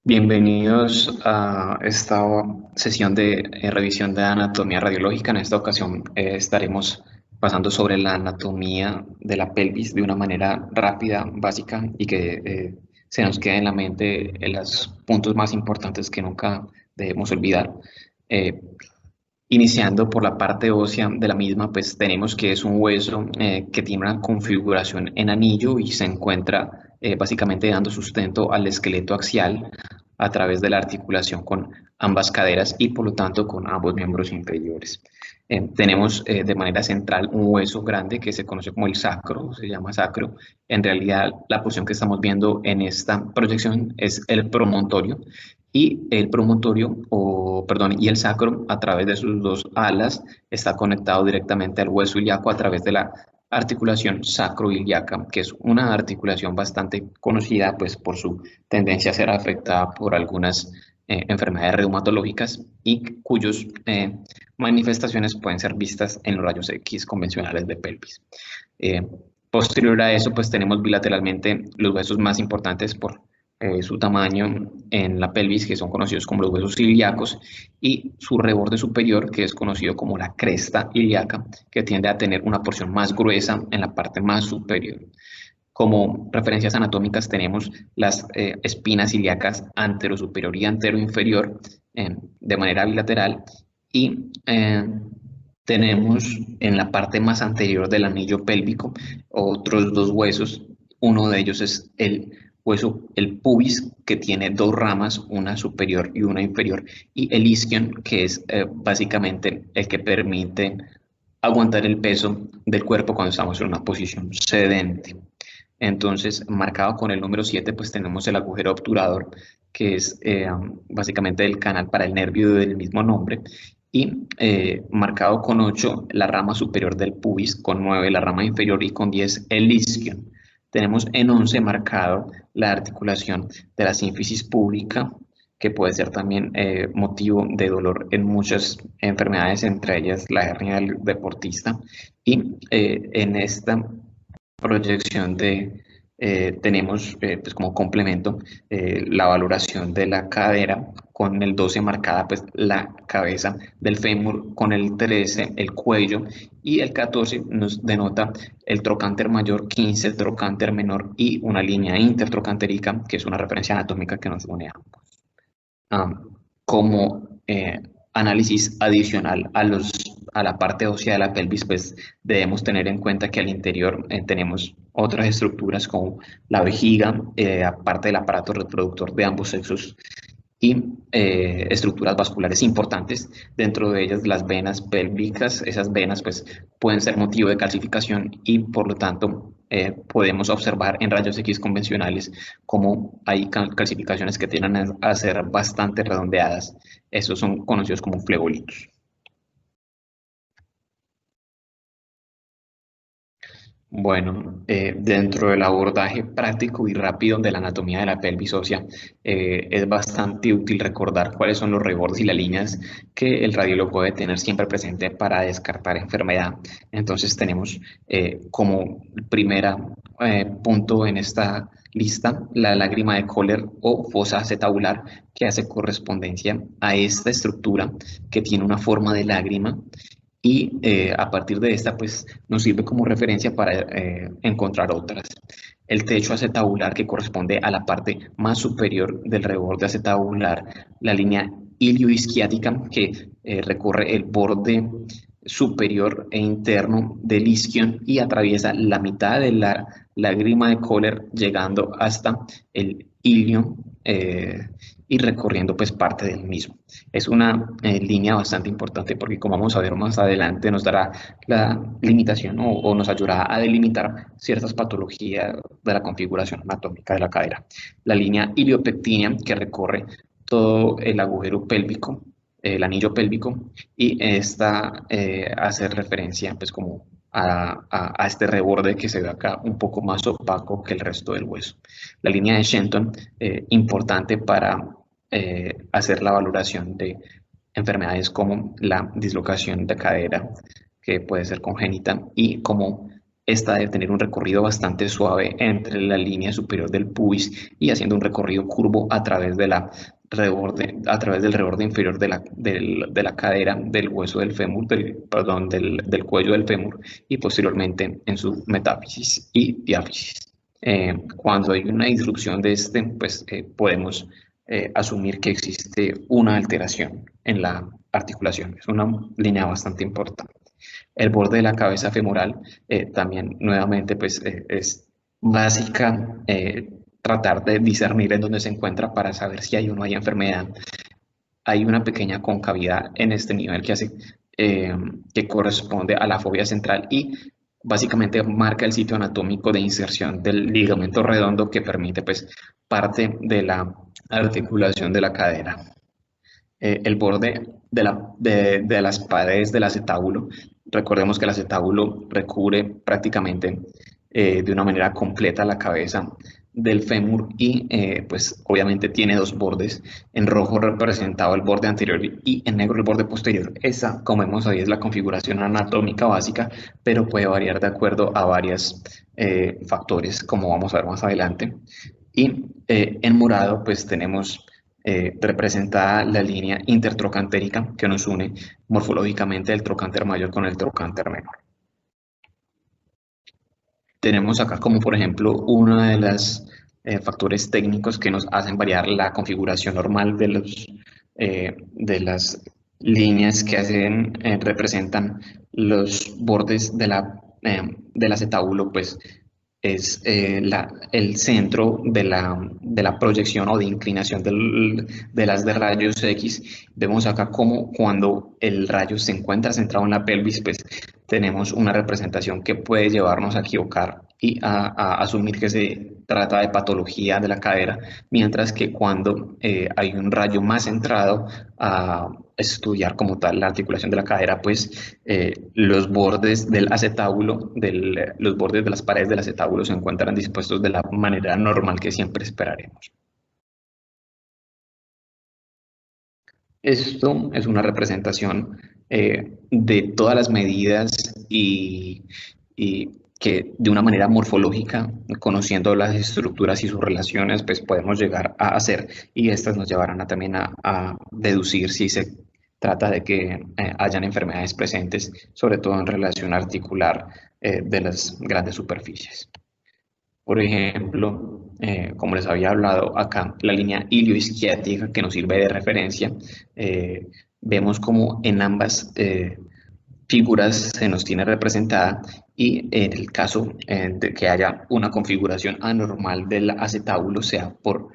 Bienvenidos a esta sesión de revisión de anatomía radiológica. En esta ocasión estaremos pasando sobre la anatomía de la pelvis de una manera rápida, básica y que se nos quede en la mente los puntos más importantes que nunca debemos olvidar. Eh, Iniciando por la parte ósea de la misma, pues tenemos que es un hueso que tiene una configuración en anillo y se encuentra básicamente dando sustento al esqueleto axial a través de la articulación con ambas caderas y por lo tanto con ambos miembros inferiores. Tenemos de manera central un hueso grande que se conoce como el sacro, se llama sacro. En realidad, la porción que estamos viendo en esta proyección es el promontorio y el promontorio, o perdón, y el sacro a través de sus dos alas está conectado directamente al hueso ilíaco a través de la articulación sacroiliaca, que es una articulación bastante conocida pues por su tendencia a ser afectada por algunas enfermedades reumatológicas y cuyos manifestaciones pueden ser vistas en los rayos X convencionales de pelvis. Eh, Posterior a eso, pues tenemos bilateralmente los huesos más importantes por su tamaño en la pelvis, que son conocidos como los huesos ilíacos, y su reborde superior, que es conocido como la cresta ilíaca, que tiende a tener una porción más gruesa en la parte más superior. Como referencias anatómicas tenemos las espinas ilíacas anterosuperior y anteroinferior de manera bilateral y tenemos en la parte más anterior del anillo pélvico otros dos huesos. Uno de ellos es el hueso, el pubis, que tiene dos ramas, una superior y una inferior, y el isquion, que es básicamente el que permite aguantar el peso del cuerpo cuando estamos en una posición sedente. Entonces, marcado con el número 7, pues tenemos el agujero obturador, que es básicamente el canal para el nervio del mismo nombre, y marcado con 8, la rama superior del pubis, con 9, la rama inferior, y con 10, el isquion. Tenemos en 11 marcado la articulación de la sínfisis pública, que puede ser también motivo de dolor en muchas enfermedades, entre ellas la hernia del deportista. Y en esta proyección tenemos pues como complemento la valoración de la cadera con el 12 marcada pues la cabeza del fémur, con el 13 el cuello y el 14 nos denota el trocánter mayor, 15 el trocánter menor y una línea intertrocantérica que es una referencia anatómica que nos une a ambos. Como análisis adicional a la parte ósea de la pelvis, pues debemos tener en cuenta que al interior tenemos otras estructuras como la vejiga, aparte del aparato reproductor de ambos sexos y estructuras vasculares importantes, dentro de ellas las venas pélvicas. Esas venas pues pueden ser motivo de calcificación y por lo tanto podemos observar en rayos X convencionales como hay calcificaciones que tienden a ser bastante redondeadas. Estos son conocidos como flegolitos. Bueno, dentro del abordaje práctico y rápido de la anatomía de la pelvis ósea, es bastante útil recordar cuáles son los rebordes y las líneas que el radiólogo debe tener siempre presente para descartar enfermedad. Entonces tenemos como primera punto en esta lista la lágrima de Kohler o fosa acetabular, que hace correspondencia a esta estructura que tiene una forma de lágrima y a partir de esta pues nos sirve como referencia para encontrar otras. El techo acetabular, que corresponde a la parte más superior del reborde acetabular, la línea ilioisquiática que recorre el borde superior e interno del isquion y atraviesa la mitad de la lágrima de Kohler llegando hasta el ilio y recorriendo pues parte del mismo. Es una línea bastante importante porque, como vamos a ver más adelante, nos dará la limitación o nos ayudará a delimitar ciertas patologías de la configuración anatómica de la cadera. La línea iliopectínea, que recorre todo el agujero pélvico, el anillo pélvico, y esta hace referencia pues como a este reborde que se ve acá un poco más opaco que el resto del hueso. La línea de Shenton, importante para hacer la valoración de enfermedades como la dislocación de cadera, que puede ser congénita, y como esta debe tener un recorrido bastante suave entre la línea superior del pubis y haciendo un recorrido curvo a través a través del reborde inferior de la cadera, del hueso del fémur, perdón, del cuello del fémur y posteriormente en su metáfisis y diáfisis. Cuando hay una disrupción de este, pues podemos asumir que existe una alteración en la articulación. Es una línea bastante importante. El borde de la cabeza femoral también nuevamente pues es básica tratar de discernir en dónde se encuentra para saber si hay o no hay enfermedad. Hay una pequeña concavidad en este nivel que hace que corresponde a la fobia central y básicamente marca el sitio anatómico de inserción del ligamento redondo que permite pues parte de la articulación de la cadera. El borde de las paredes del acetábulo. Recordemos que el acetábulo recubre prácticamente de una manera completa la cabeza del fémur y pues obviamente tiene dos bordes, en rojo representado el borde anterior y en negro el borde posterior. Esa, como vemos ahí, es la configuración anatómica básica, pero puede variar de acuerdo a varios factores, como vamos a ver más adelante. Y en morado pues tenemos representada la línea intertrocantérica que nos une morfológicamente el trocánter mayor con el trocánter menor. Tenemos acá como por ejemplo uno de los factores técnicos que nos hacen variar la configuración normal de las líneas que representan los bordes del acetábulo, pues es el centro de la proyección o de inclinación de las de rayos X. Vemos acá como cuando el rayo se encuentra centrado en la pelvis, pues tenemos una representación que puede llevarnos a equivocar y a asumir que se trata de patología de la cadera, mientras que cuando hay un rayo más centrado a estudiar como tal la articulación de la cadera, pues los bordes del acetábulo, los bordes de las paredes del acetábulo se encuentran dispuestos de la manera normal que siempre esperaremos. Esto es una representación de todas las medidas y que de una manera morfológica, conociendo las estructuras y sus relaciones, pues podemos llegar a hacer y estas nos llevarán también a deducir si se trata de que hayan enfermedades presentes, sobre todo en relación articular de las grandes superficies. Por ejemplo, como les había hablado acá, la línea ilioisquiática que nos sirve de referencia, vemos como en ambas figuras se nos tiene representada y en el caso de que haya una configuración anormal del acetábulo, sea por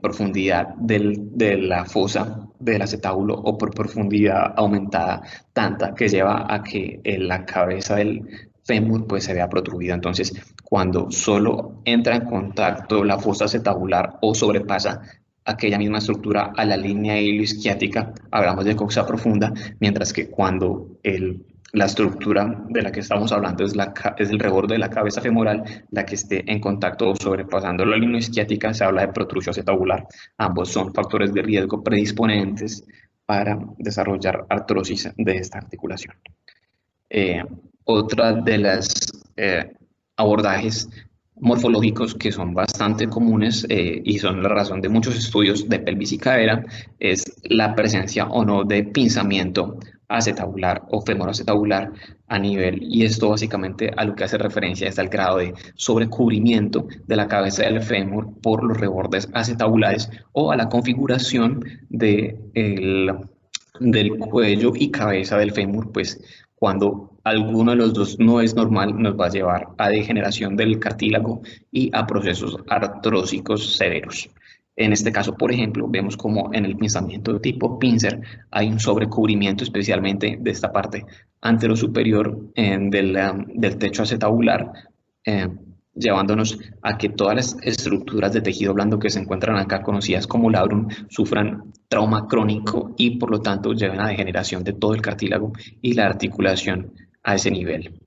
profundidad de la fosa del acetábulo o por profundidad aumentada tanta que lleva a que la cabeza del fémur pues se vea protrudida. Entonces, cuando solo entra en contacto la fosa acetabular o sobrepasa aquella misma estructura a la línea ilioisquiática, hablamos de coxa profunda, mientras que cuando la estructura de la que estamos hablando es el reborde de la cabeza femoral, la que esté en contacto o sobrepasando la línea isquiática, se habla de protrusio acetabular. Ambos son factores de riesgo predisponentes para desarrollar artrosis de esta articulación. Otra de las abordajes morfológicos que son bastante comunes y son la razón de muchos estudios de pelvis y cadera es la presencia o no de pinzamiento acetabular o femoroacetabular a nivel, y esto básicamente a lo que hace referencia es al grado de sobrecubrimiento de la cabeza del fémur por los rebordes acetabulares o a la configuración del cuello y cabeza del fémur, pues cuando alguno de los dos no es normal, nos va a llevar a degeneración del cartílago y a procesos artrósicos severos. En este caso, por ejemplo, vemos como en el pinzamiento de tipo pincer hay un sobrecubrimiento especialmente de esta parte anterosuperior del techo acetabular, eh, llevándonos a que todas las estructuras de tejido blando que se encuentran acá, conocidas como labrum, sufran trauma crónico y por lo tanto lleven a degeneración de todo el cartílago y la articulación a ese nivel.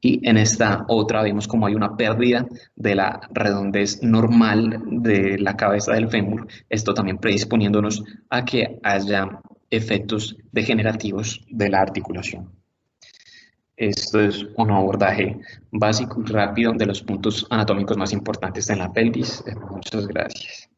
Y en esta otra vemos como hay una pérdida de la redondez normal de la cabeza del fémur, esto también predisponiéndonos a que haya efectos degenerativos de la articulación. Esto es un abordaje básico y rápido de los puntos anatómicos más importantes en la pelvis. Muchas gracias.